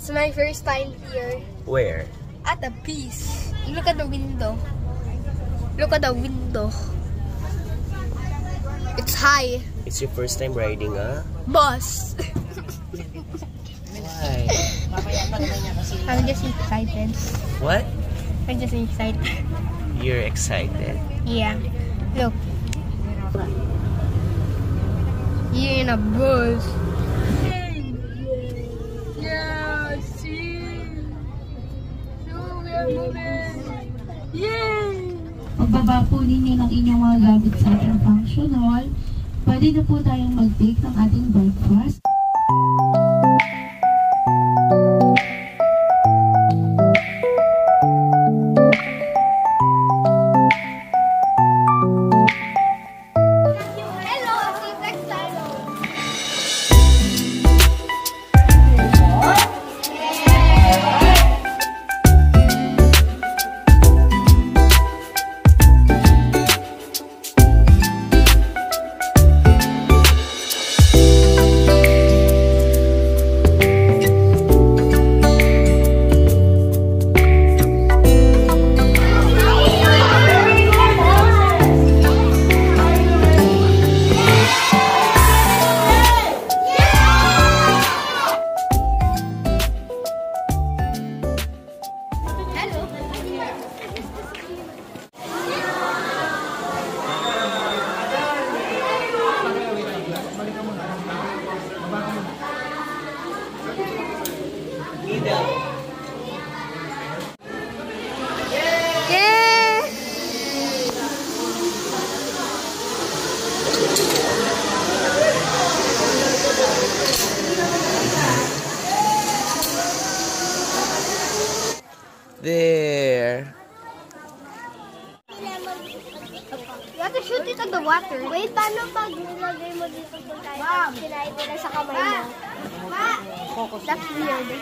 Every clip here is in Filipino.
It's my first time here. Where? At the beach. Look at the window. Look at the window. It's high. It's your first time riding a bus. Why? I'm just excited. What? I'm just excited. You're excited? Yeah. Look. You're in a bus. Yeah, see. So we are moving. Yay! Pagbaba po ninyo ng inyong mga gamit sa ating function hall, pwede na po tayong mag-take ng ating breakfast. There. You have to shoot it on the water. Wait, paano pag nilagay mo dito tayo? Kinain mo na sa kamay mo. That's weird.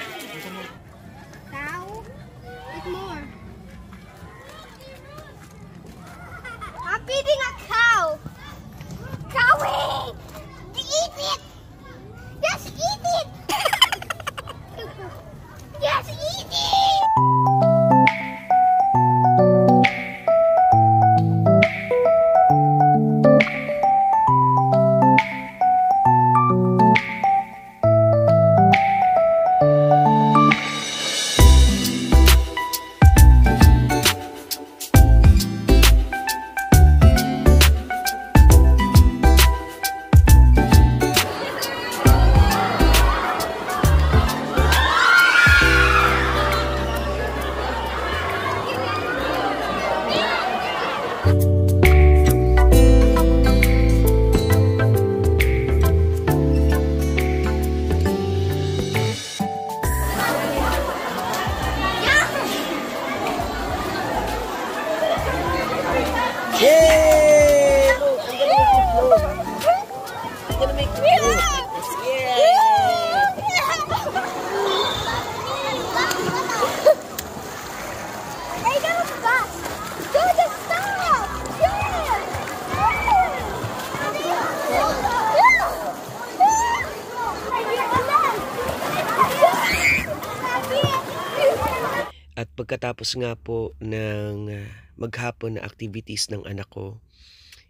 Cow? Eat more. I'm feeding a cow. Cowie! Eat it! Just eat it! Just eat it! Yay! I'm gonna make it. Hey, that was fast. Dude, just stop. At pagkatapos nga po ng maghapon na activities ng anak ko,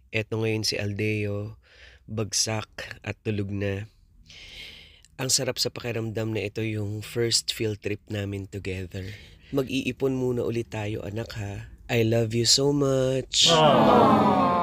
eto ngayon si Aldeo, bagsak at tulog na. Ang sarap sa pakiramdam na ito yung first field trip namin together. Mag-iipon muna ulit tayo, anak, ha. I love you so much. Aww.